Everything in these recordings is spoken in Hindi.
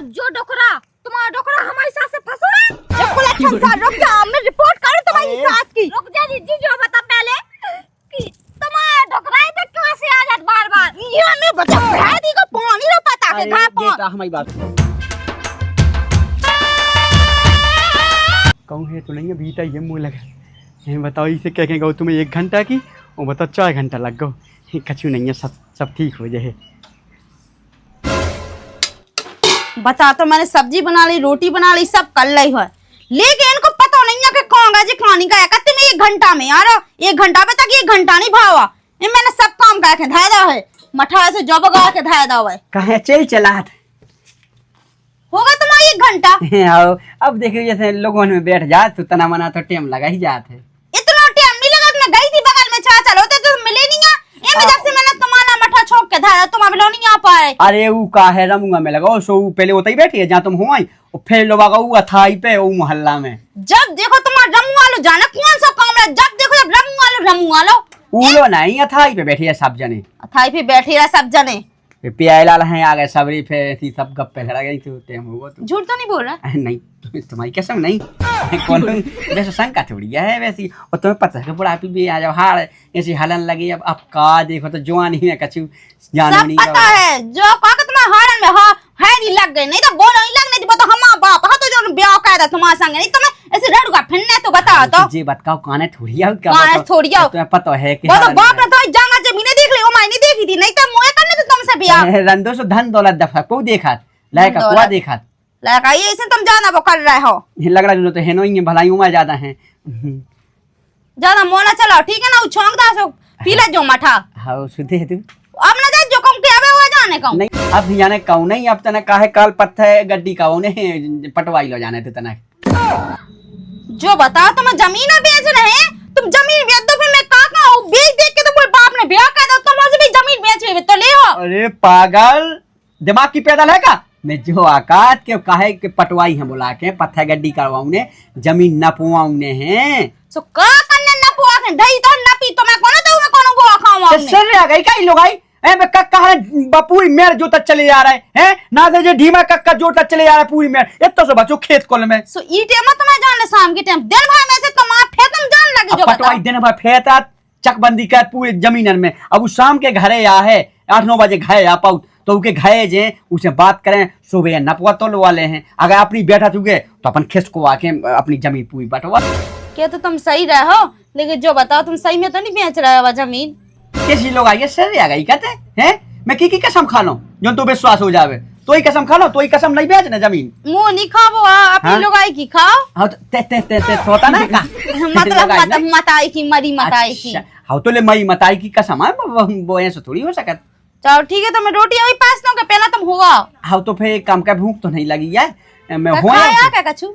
जो डोकरा तुम्हारा डोकरा हमारी सास से फंसा है। रुक जा, मैं रिपोर्ट करूं तुम्हारी सास की। रुक जा दीदी, जो बता पहले कि तुम्हारा डोकरा इधर कहां से आ जाता बार-बार। ये मैं बता भाई को पानी रो पता है था बेटा हमारी बात कहूँ है तो नहीं है बीता ये मुँह लगा ये बताओ इसे क्या कहेंगे तुम्हें 1 घंटा की वो बताओ 4 घंटा लग गो कछु नहीं है सब ठीक हो जाए। बता तो मैंने सब्जी बना ली, रोटी बना ली, सब कर ली है, लेकिन इनको पता नहीं है कि कौन जी खानी का कहते मैं 1 घंटा में यार 1 घंटा में तक 1 घंटा नहीं भावा ये मैंने सब काम करके धाया है मठा से जब गा के धाया हुआ है कहे चला होगा तुम्हारा 1 घंटा। अब देखिए जैसे लोगों में बैठ जात तो तना मना तो टाइम लगा ही जाते इतना टाइम नहीं लगा। मैं गई थी बगल में चाचा होते तो मिले नहीं है ये में जब से मैंने तुम्हारा मठा छोक के धाया तुम अब नहीं आ पाए। अरे वो का है रमुआ में लगा सो पहले होता ही बैठी है जहाँ तुम हो आई और फिर लोग अथाई पे वो मोहल्ला में जब देखो तुम्हारा रमू वालो जाना कौन सा काम है जब देखो जब रमू वालो उलो नहीं अथाई पे बैठी है सब जने अथाई पे बैठी है सब जने प्याला है आ गए सबरी फिर ऐसी सब गप्पे लड़ा गई थी टाइम हुआ तो झूठ तो नहीं बोल रहा नहीं तुम्हारी कसम नहीं कौन वैसे शंका थोड़ी है वैसी और तुम्हें पता है कि बुढ़ापी भी आ जाओ हार ऐसी हलन लगी अब का देखो तो जवान ही है कछु जान नहीं पता है जो कहा कि तुम्हारे हारन में है नहीं लग गए नहीं तो बोलो नहीं लगने थी तो हम बाप हा तो जो ब्याह कर था तुम्हारे संग नहीं तो मैं ऐसे रड़ूगा फिरने तो बता तो जी बताओ काने थोड़ी है क्या काने थोड़ी है तुम्हें पता है कि वो तो बाप ने तो जांगा जमीने देख ली वो मैंने देखी थी नहीं तो मुझे करने तो तुमसे ब्याह रंदो सो धन दौलत दफा को देखा लायका कुआ देखा लायका ये ऐसे तुम जाना वो कर रहे हो लग रहा है तो है नो ही भलाई उमा ज्यादा है ज्यादा मोना चलो ठीक है ना उछोंक दा सो पीला जो मठा हां सुधे तू अब ना जा जो कम के आवे हो जाने कहूं नहीं अब जाने कहूं नहीं अब तना काहे काल पत्थर गड्डी का ने पटवाई लो जाने थे तना जो बताओ तुम जमीन बेच रहे हैं तुम जमीन बेच दो फिर मैं का कहूं बेच देख के तो कोई बाप ने ब्याह कर दो तुम मुझे भी जमीन बेच तो ले हो। अरे पागल दिमाग की पैदल है का मैं जो आकात के काहे के पटवाई है बुला के पत्थर गड्डी करवाऊं ने जमीन नपवाऊं ने हैं सो का करने नपवा के दही तो नपी तो मैं कोन तो मैं कोनो गो खाऊं सर आ गई का लोग आई ए मैं कक्का है बापूरी मेर जो तक चले जा रहे हैं ना दे जे ढीमा कक्का जो तक चले जा रहा है पूरी मेर इतना सो बच्चों खेत कोल में सो ई टाइम में तुम्हें जान ले शाम के टाइम दिन भर में से तुम फेर तुम जान लगे जो पटवाई दिन भर फेता चकबंदी कर पूरे जमीनन में अब उस शाम के घरे आ है 8-9 बजे घरे आ पाऊ तो उनके घरे जे उसे बात करें सुबह नपवा तोल वाले हैं अगर अपनी बैठा चुके तो अपन खिस को आके अपनी जमीन पूरी बटवा क्या तो तुम सही रहे हो लेकिन जो बताओ तुम सही में तो नहीं बेच रहे हो जमीन कैसी लोग आइए सर आ गई कहते हैं मैं की कसम खा लो जो तो विश्वास हो जावे तो ही कसम खा लो तो ही कसम नहीं बेचना जमीन मुंह नहीं खाओ अपनी लोग आई की खाओ हां ते होता ना का मतलब मताई की मरी मताई की हां तो ले मई मताई की कसम है वो ऐसे थोड़ी हो सकत चलो ठीक है तो मैं रोटी अभी पास दूंगा पहला तुम हुआ हां तो फिर काम का भूख तो नहीं लगी है मैं हुआ क्या कछु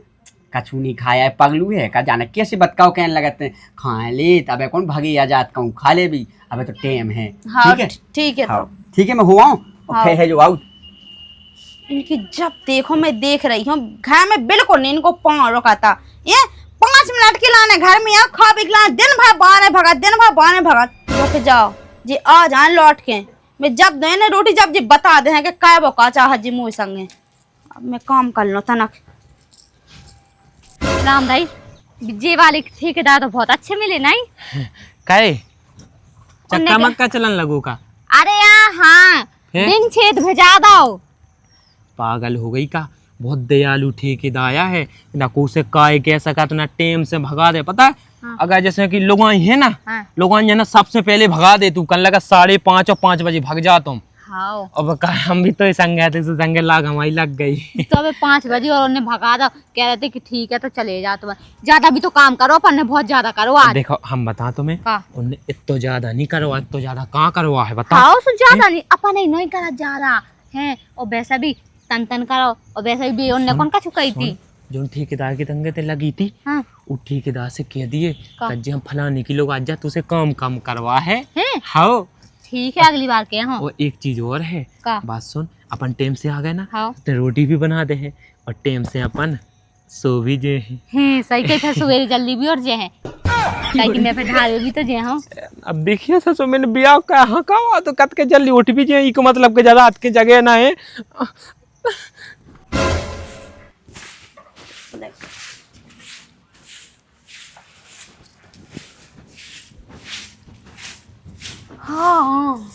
कछु नहीं खाया है पगलू है का जाने कैसे बतकाओ कहने लगते हैं खा ले तबे कौन भागी आजाद कहूं खा ले भी अबे तो टाइम है ठीक है तो ठीक है मैं हुआ हूं और फिर है जो आउट इनकी जब देखो मैं देख रही हूँ घर में बिल्कुल नहीं इनको पाँव रोकाता ये 5 मिनट के लाने घर में यहाँ खा पी लाने दिन भर बाहर भगत रुक जाओ जी आ जाए लौट के मैं जब देने रोटी जब जी बता दे कि काय वो का चाह जी मुँह संगे अब मैं काम कर लो तनक राम भाई जे वाले ठेकेदार तो बहुत अच्छे मिले नहीं काहे चक्का मक्का चलन लगो का अरे यार हाँ दिन छेद भेजा दो पागल हो गई का बहुत दयालु ठेकेदार है ना को से काय कह सका ना टेम से भगा दे पता है हाँ। अगर जैसे कि लोग है ना हाँ। लोग है ना सबसे पहले भगा दे तू कल लगा 5:30 और 5 बजे भग जा तुम हाँ। अब हम भी तो संग थे संग लाग हमारी लग गई तो अबे 5 बजे और उन्हें भगा दो कह रहे थे कि ठीक है तो चले जा तुम ज्यादा भी तो काम करो पर बहुत ज्यादा करो आज देखो हम बता तुम्हें उन्हें इतना ज्यादा नहीं करवा इतना ज्यादा कहाँ करवा है बताओ ज्यादा नहीं अपन नहीं करा ज्यादा है और वैसा भी तन करो और वैसे भी उन्हें कौन का चुकाई थी जो ठेकेदार की तंगे ते लगी थी हाँ। वो ठेकेदार से कह दिए कि हम फलाने की लोग आज जा तुझे काम कम करवा है हाँ ठीक है अगली बार के हाँ। और एक चीज और है बात सुन अपन टाइम से आ गए ना हाँ। तो रोटी भी बना दे है और टाइम से अपन सो भी जे है सही कहते सवेरे जल्दी भी और जे है ताकि मैं फिर ढाल भी तो जे हाँ अब देखिए ससुर मैंने ब्याह का हाँ कहा तो कत के जल्दी उठ भी जे इको मतलब के ज्यादा हाथ के जगह ना है ले। हाँ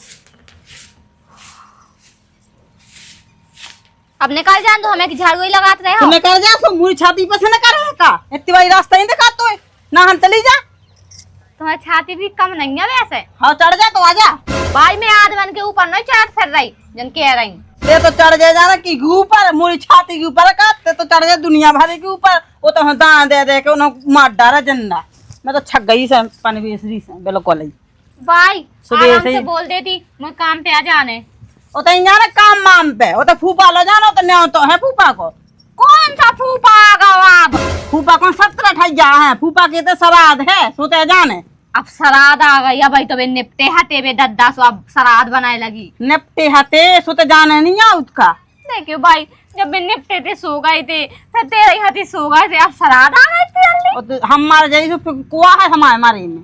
अब निकाल जान दो, हमें कि झाड़ू ही लगाते रहे हो। तुमने कर जा सो मुरी छाती पर से न करे का इतनी बड़ी रास्ता ही दिखा तो ना हम चली जा। तुम्हारी छाती भी कम नहीं है वैसे। हाँ चढ़ जा तो आजा। भाई मैं आदमन के ऊपर नहीं चढ़ फिर रही जन कह रही। ते तो चढ़ जा जाना की ऊपर मुरी छाती के ऊपर का ते तो चढ़ जा दुनिया भर के ऊपर। वो तो दान दे दे के उन्हें मार डाला जन्ना। मैं तो छक गई से पनवेसरी से बिल्कुल ही। भाई सुबह आराम से से ही- बोल देती मैं काम पे आ जाने। वो तो जाना काम माम पे वो तो फूफा लो जानो तो न्यो तो है फूफा को। कौन सा फूफा आ गया अब? फूफा को 17 ठैया है फूफा के तो श्राद्ध है सोते जाने। अब सराद आ गई भाई, तो बे निपटे हटे बे दद्दा सो अब सराद बनाए लगी। निपटे हते सोते जाने नहीं आ उसका। देखियो भाई जब बे निपटे थे सो गए थे, फिर तेरे ही हती सो गए थे, अब सराद आ गए थे जल्दी। वो तो हमारे जैसे कुआ है हमारे मारे में।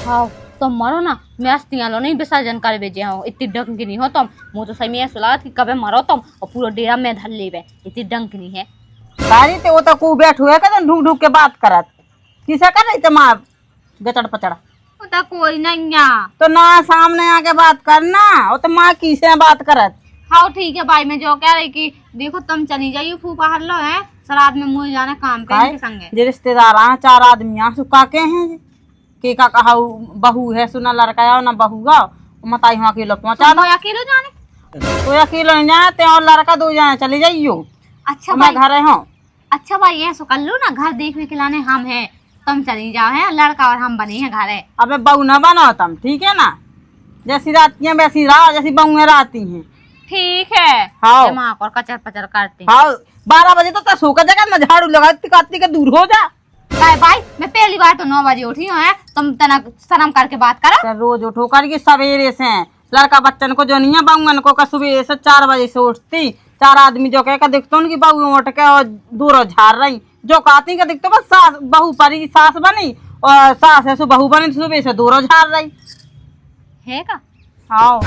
हाँ तुम मरो ना, मैं अस्तियां लो नहीं विसर्जन कर भेजे हो। इतनी डंक नहीं हो तुम। मुझे तो सही में सुला कि कभी मरो तुम और पूरा डेरा में धर ले बे। इतनी डंक नहीं है। सारी ते वो तो को बैठ हुए कहते ढूक ढूक के बात करत किसे कर रही थे माँ गचड़ पचड़ा। वो तो कोई नहीं है। तो ना सामने आके बात करना वो तो माँ किसे बात करत। हाँ ठीक है भाई, मैं जो कह रही कि देखो तुम चली जाइयो फूफा हल्लो है सराद में मुझे जाना काम पे इनके संगे। जे रिश्तेदार आ 4 आदमी सुखा के हैं के का कहा बहू है सुना लड़का आओ ना बहू गाओ मताई वहाँ अकेलो पहुँचा दो। अकेले जाने? कोई अकेलो नहीं जाते और लड़का 2 जाने चले जाइयो। अच्छा मैं भाई, घर हूँ। अच्छा भाई ये सो कर लो ना, घर देखने के लाने हम हैं, तुम चली जाओ है, लड़का और हम बने हैं घर है। अबे बहू न बनाओ तुम ठीक है ना। जैसी राती हैं वैसी रहो जैसी बहुएं रहती हैं। ठीक है। हाँ। दिमाग और कचर पचर करते। हाँ 12 बजे तो सो का जगह मैं झाड़ू लगाती के दूर हो जा। भाई मैं पहली बार तो 9 बजे उठी हूँ है, तुम तना शर्म करके बात करो। तो रोज उठो करके सवेरे से लड़का बच्चन को जो नहीं है बहुअन को सुबह से 4 बजे से उठती। 4 आदमी जो कह दिखते उनकी बहू उठ के और दूर झाड़ रही जो कहती के दिखते बस सास बहू परी सास बनी और सास है सो बहू बनी सुबह से दूर झाड़ रही है का हाँ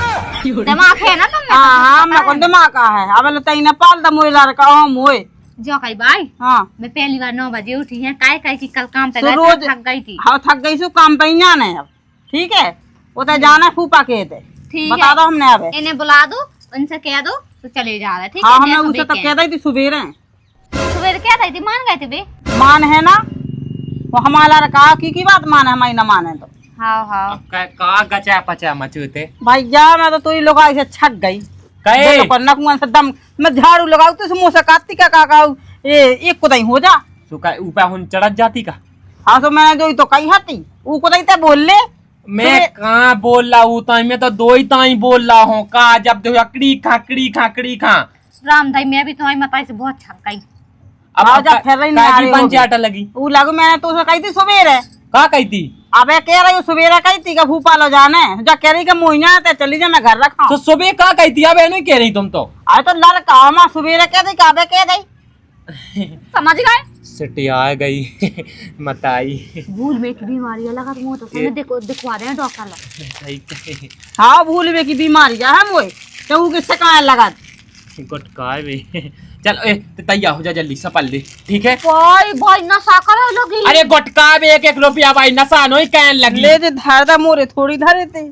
दिमाग है ना तुम? हाँ हाँ मैं कौन दिमाग का है अब तई न पाल द मोए लड़का हो मोए। जो कही भाई हाँ मैं पहली बार 9 बजे उठी है, काय की कल काम पे तो गए थे, रोज थक गई थी। हाँ थक गई सो काम पे ही जाना है अब ठीक है। वो तो जाना फूफा के थे ठीक बता है, दो हमने अब इन्हें बुला दो, उनसे कह दो तो चले जा रहे। ठीक हाँ है हमने जैसे उसे तो भी कह दी थी सुबेरे सवेरे क्या रही थी, मान गए थे बे। मान है ना वो हमारा रखा की बात मान है हमारी न माने तो। हाँ हाँ का गचा पचा मचूते भाई जा मैं तो तू ही लोग ऐसे छक गई कहे नकुआ से दम मैं झाड़ू लगाऊ तो मुँह से काटती का काकाऊ ये एक को हो जा। सुका ऊपर हुन चढ़त जाती का। हाँ तो मैंने जो तो कही हती वो को तो बोल ले मैं कहाँ बोल रहा हूँ ताई, मैं तो 2 ही ताई बोल रहा हूँ का जब देखो अकड़ी खा राम भाई मैं भी तुम्हारी माता से बहुत छक गई। अब जा फिर रही नहीं आ रही पंच होगी। आटा लगी वो लागू मैंने तो उसे कही थी सुबेरे का कही थी। अबे कह रही हूँ सुबेरे कही थी का फूफा लो जाने जा कह रही कि मुइया ते चली जा मैं घर रखा तो सुबह का कही थी अब नहीं कह रही तुम तो। अरे तो लड़का माँ सुबेरे कह दी काबे कह दी समझ गए? सिटी आ गई मताई भूल में की बीमारी है लगा तो तुम्हें देखो दिखवा रहे हैं डॉक्टर लोग। सही कहे। हाँ भूल में की बीमारी है मोए तो किससे कहाँ लगा गुटका भी चल तैयार हो जा जल्दी सपल ले ठीक है। भाई भाई नशा करो लोगी। अरे गुटका भी 1 रुपया भाई नशा नो कहन लगी। ले जे धार दा मोरे थोड़ी धरे थे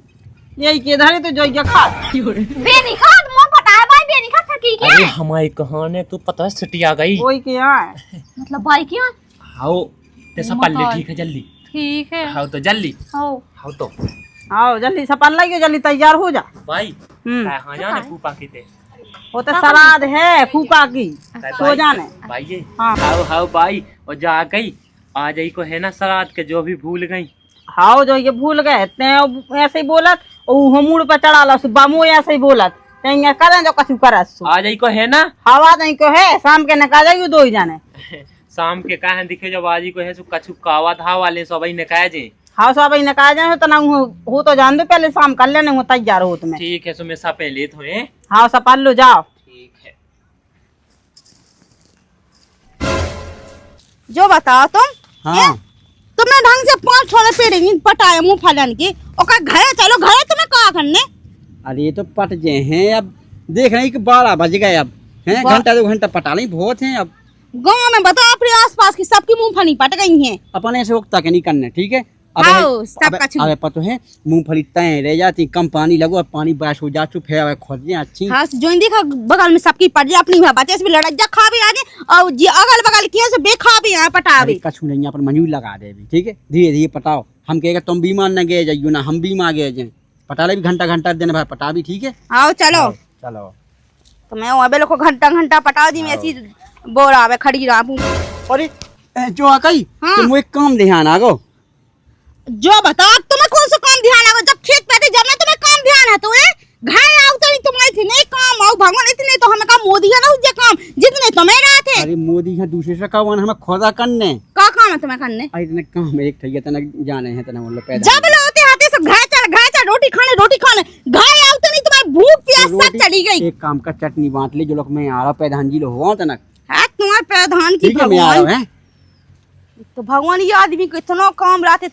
यही के धरे तो जो ये खा बेनी खाद मुंह पटाया भाई, बेनी खाद थकी क्या? अरे हमारी कहानी तू पता है सिटी आ गई। कोई के यहाँ है मतलब भाई क्यों? हाओ ते सपल ले ठीक है जल्दी। ठीक है। हाओ तो जल्दी हो हाओ तो आओ जल्दी सपन लगियो जल्दी तैयार हो जा। भाई हम्म हाँ जाने फूफा की ते वो तो सलाद है फूका की सो जाने। भाई ये हाँ। हाओ भाई और जा गई आ जाई को है ना सलाद के जो भी भूल गई। हाँ जो ये भूल गए ते ऐसे ही बोलत और हमूड़ पर चढ़ा ला बामू ऐसे ही बोलत कहीं करें जो कछु कर आ जाई को है ना हवा नहीं को है शाम के नका जाइयो 2 ही जाने। शाम के कहा दिखे जब आजी को है सो कछु कावा था वाले सब ने कहा जे। हाँ सब ही नका जाए तो ना हो तो जान दो पहले शाम कर लेने हो तैयार हो तुम्हें। ठीक है सो मैं सब पहले तो है। हाँ सपन लो जाओ। ठीक है जो बताओ तुम हाँ तुमने ढंग से 5 छोड़े पेड़ पटाए मुंह फलन की और घरे चलो घरे तुम्हें कहा करने। अरे ये तो पट जे हैं अब देख रहे हैं कि 12 बज गए अब हैं वाह। घंटा 2 घंटा पटा लें बहुत हैं अब गांव में बताओ अपने आसपास की सबकी मूंगफली पट गई हैं। अपने से उगता के नहीं करने, ठीक है। आओ, सबका छू। अबे पता है मूंगफली तय रह जाती, कम पानी लगो और पानी बारिश हो जा चुप है, अब खोद अच्छी। हाँ जो देखा बगल में सबकी पट जाए, अपनी बच्चे से भी लड़क जा खा भी आगे और जी अगल बगल किए से बेखा भी यहाँ पटावे। कछु नहीं, यहाँ पर मंजूर लगा दे भी, ठीक है। धीरे धीरे पटाओ, हम कहेगा तुम बीमार न गए जाइयो ना, हम बीमार गए जाए, पटा ले भी घंटा घंटा दिन भर पटा भी, ठीक है। आओ चलो चलो तो मैं वहाँ बेलो को घंटा घंटा पटा दी, मैं ऐसी बोरा में खड़ी रहा। अरे जो आकई हाँ। तुम एक काम ध्यान आगो, जो बताओ तुम्हें कौन सा काम ध्यान है, जब खेत पैदे जब मैं तुम्हें काम ध्यान है तो घाय आओ तो नहीं तुम्हारे थे नहीं काम आओ भगवान इतने तो हमें काम मोदी है ना उस काम जितने तुम्हें रहे थे। अरे मोदी है दूसरे से काम हमें खोदा करने का काम है तुम्हें करने, इतने काम एक ठैया तना जाने हैं तना बोलो पैदा जब लोते हाथे से घाय चल रोटी खाने घाय आओ तो नहीं तुम्हारी भूख प्यास सब चली गई। एक काम का चटनी बांट ले, जो लोग मैं आ रहा प्रधान जी लोग हुआ तना है तुम्हारे प्रधान की ठीक है, मैं आ रहा हूं, भगवान हैं? तो भगवान ये आदमी को इतना काम रात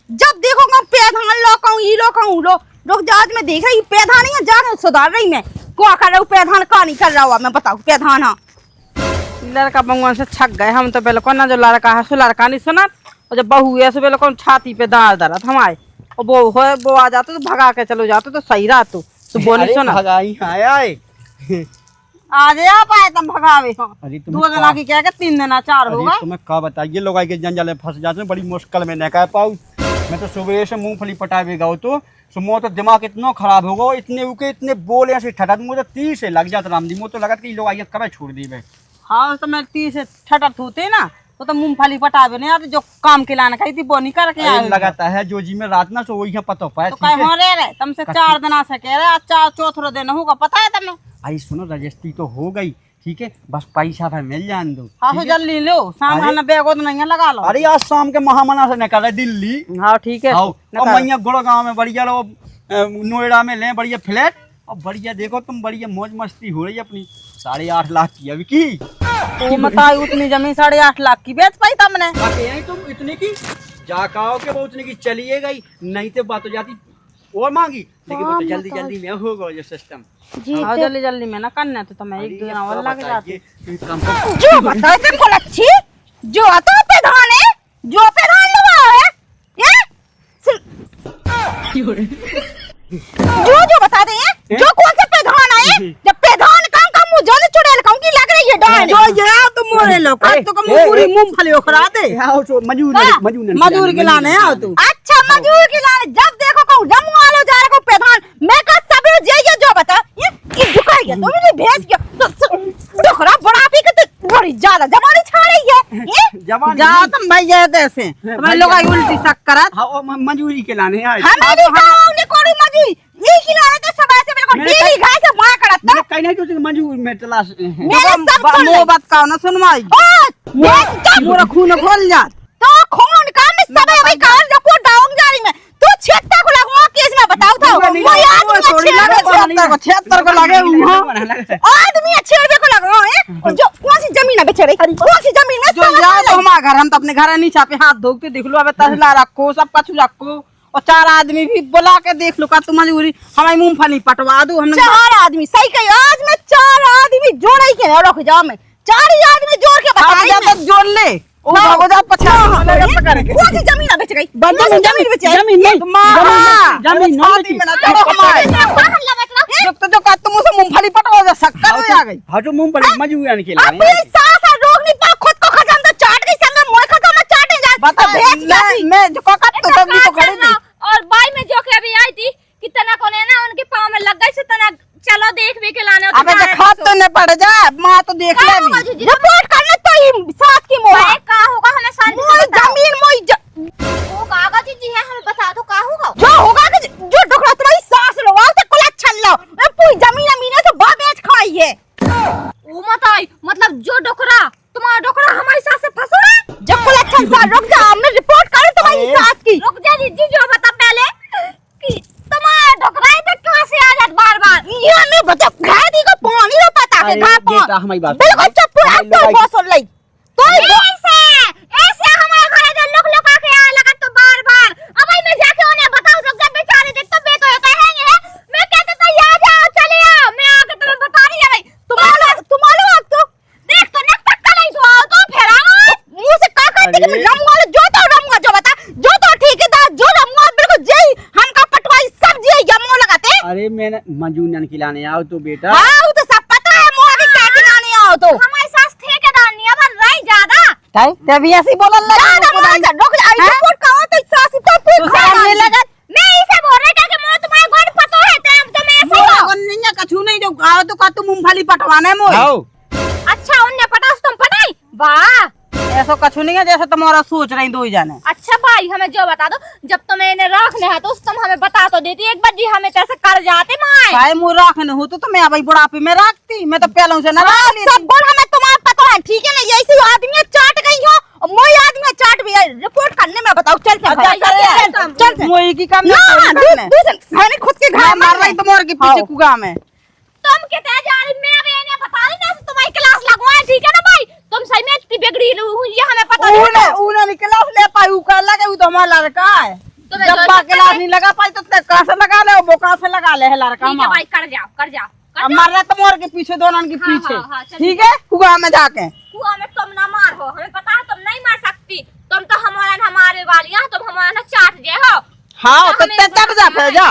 जब देखो काम प्रधान लो कहूँ ये लो कहूँ लो लोग जात में देख रही प्रधान ही जा सुधार रही मैं को कर रहा हूँ प्रधान का नहीं कर रहा हुआ मैं बताऊँ प्रधान। हाँ लड़का भगवान से छक गए हम तो बिल्कुल ना, जो लड़का है सो लड़का नहीं सुना, और जब बहू है सो बिल्कुल छाती पे दाल दरत हमारे, और वो आ जाते तो भगा के चलो जाते तो सही रहा तो वो नहीं सुना। भगाई आया है आज आप आए तुम भगावे हो, अरे 2 दिन की क्या 3 दिन 4 होगा। तुम्हें क्या बताइए, लोग आगे जंजाल में फंस जाते हैं, बड़ी मुश्किल में न कह पाऊँ। मैं तो सुबह से मूंगफली पटावेगा तो सुबह तो दिमाग इतना खराब होगा, इतने उके इतने बोले ऐसे ठटत मुझे 30 से लग जाता राम जी, मुझे तो लगा कि लोग आइए कब छोड़ दी मैं। हाँ तो मैं 30 से ठटत होते ना तो मूंगफली पटावे नहीं आते, जो काम के लाना खाई थी वो नहीं करके आए। लगाता है जो जी में रात ना सो वही पता पाए, तो कहीं हो रहे तुमसे 4 दिन आ सके रहे, आज 4 दिन होगा पता है तुम्हें। आई सुनो रजिस्ट्री तो हो गई, ठीक है, बस पैसा भाई मिल जान दो। हाँ हो जल्दी लो, शाम खाना बैग तो नहीं लगा लो। अरे आज शाम के महामना से निकल रहे दिल्ली। हाँ ठीक है, और मैया गुड़गांव में बढ़िया लो, नोएडा में ले बढ़िया फ्लैट, और बढ़िया देखो तुम बढ़िया मौज मस्ती हो रही है अपनी। 8.5 लाख की अभी की तो बताई उतनी जमीन 8.5 लाख की बेच पाई तुमने। तुम इतने की जाकाओ के वो उतने की चलिए गई, नहीं तो बात हो जाती और मांगी, लेकिन वो तो जल्दी जल्दी में होगा ये सिस्टम। हाँ जल्दी जल्दी में ना करना तो तुम्हें 1-2 दिन और लग जाते। जो बताओ तुमको अच्छी जो आता है प्रधान है जो प्रधान लगा है जो बता दे जो कौन सा प्रधान आए जब प्रधान काम मुंह जाने चुड़ैल कहूं की लग रही है डाल जो जाओ तो मोरे लो का तो कम पूरी मूंगफली उखड़ा दे। मजूर के लाने आओ तू। अच्छा मजूर के लाने जब देखो कहूं जम्मू वाले जा रहे को प्रधान मैं का सब जाइए जो बता ये झुकाई गया तो मुझे भेज गया तो खराब बड़ा पी के तो बड़ी ज्यादा जमानी छा रही है ये जाओ तुम भैया कैसे तुम्हारे लोग आई उल्टी शक करा। हाँ मंजूरी के लाने आए हमारी गांव ने कोड़ी मजूरी ये खिलाने तो सब ऐसे बिल्कुल डेली घास से मार करत मैंने कहीं नहीं तो मंजूर में तलाश मेरे सब सुन ले बात का ना सुनवाई पूरा खून खोल जा तो खून का मैं सब भाई कान रखो डाउन जारी में तू 76 को लगवा केस में बताओ था वो याद थोड़ी लगे 76 को लगे आदमी अच्छे रुपए को लगवा है जो कौन सी जमीन है बेच रही कौन सी जमीन में जो यार तो हमारा घर हम तो अपने घर नहीं छापे हाथ धो के देख लो, अबे तसला रखो सब कुछ रखो और 4 आदमी भी बुला के देख लो का तुम मजबूरी हमारी मूंगफली पटवा दो। हमने 4 आदमी सही कही आज मैं 4 आदमी जोड़ ही के रख जाओ मैं 4 ही आदमी जोड़ के बता रही तो जोड़ ले ओ भागो जा 50 करके कौन सी जमीन बेच गई जमीन बेच जमीन नहीं जमीन नहीं चलो हमारे जो का तुम उसे मूंगफली पटवा जा शक्कर हो जा गई। हाँ तो मूंगफली मजूरी के लाने अपनी सास रोक नहीं पा खुद को खजान तो चाट गई संग मोए खजान में चाटे जा बता मैं जो का तो सब तो खड़ी थी और बाई में जो के अभी आई थी कितना को ने ना उनके पाँव में लग गई से तना चलो देख भी के लाने अबे जो खात तो न पड़ जा मां तो देख ले भी रिपोर्ट करने तो ही सास की मोह का होगा हमें सारी मोई जमीन मोई वो कागज जी है हमें बता दो का होगा जो होगा कि जो डोकरा तुम्हारी सास लो तो कुल अच्छा लो पूरी जमीन अमीने से बा बेच खाई है ओ मत आई मतलब जो डोकरा तुम्हारा डोकरा हमारी सास से फंसा है जब कुल अच्छा सा रुक जा मैं रिपोर्ट करूं तुम्हारी सास की रुक जा जी जो बता पहले कि तुम्हारा डोकरा इधर कहां से आ जात बार-बार ये मैं बता घाटी को पानी रो पता के घा बेटा हमारी बात बिल्कुल चुप पूरा तो बस सुन लई तो ऐसे हमारे घर इधर लोग आके आ लगा तो बार-बार अब मैं जाके उन्हें बताऊं तो जब बेचारे देख तो बेतो होता है मैं कहता था आ जाओ चले आओ मैं आके तुम्हें बता रही है भाई तुम्हारा अब तो देख तो नक तक अरे। रमुआ जो बता जो तो ठेकेदार जो रमुआ बिल्कुल जय हमका पटवाई सब जे यमो लगाते। अरे मैंने मंजूरियन खिलाने आओ तो बेटा। हां वो तो सब पता है मोआ के क्या खिलाने आओ तो हमारे सास ठेकेदार नहीं बन रही ज्यादा ताई तभी ऐसी बोलल लगा रुक जा रिपोर्ट का तो सास तो तू सामने लगा मैं इसे बोल रहा था कि मैं तुम्हारे घर पता है तो मैं ऐसे ही हो। नहीं कछु नहीं जो आओ तो का तू मूंगफली पटवाने मोय आओ। अच्छा उन्हें पता तुम पटाई वाह ऐसा कछु नहीं है जैसे तुम्हारा सोच रही दो ही जाने। अच्छा भाई हमें जो बता दो जब तुम्हें इन्हें रखने है तो तुम हमें बता तो देती एक बार जी हमें कैसे कर जाते माए भाई मुँह रखने हो तो मैं भाई बुढ़ापे में रखती मैं तो पहले से ना रख ली सब बोल हमें तुम्हारा पता है ठीक है ना यही आदमी चाट गई हो और मोई आदमी चाट भी है रिपोर्ट करने में बताओ चलते चल मोई की काम मैंने खुद के घर मार रही तुम्हारे के पीछे कुगा में तुम कितने जा रही मैं भी इन्हें बता रही ना तुम्हारी क्लास लगवाए ठीक है ना भाई तुम सही में इतनी बिगड़ी हुई ये हमें पता नहीं ऊने निकला ले पाई कर लगे वो तो हमारा लड़का है जब बा क्लास नहीं लगा पाई तो कैसे लगा ले वो कैसे लगा ले है लड़का ठीक है भाई कर जाओ अब मार रहा तुम्हारे के पीछे दोनों के हाँ, पीछे हाँ, चलिए। ठीक है कुआ में जाके कुआं में तुम ना मार हो हमें पता है तुम नहीं मार सकती तुम तो हमारे वाली तुम हमारा चाट जे हो हाँ तो तो हमें तक जा फिर जा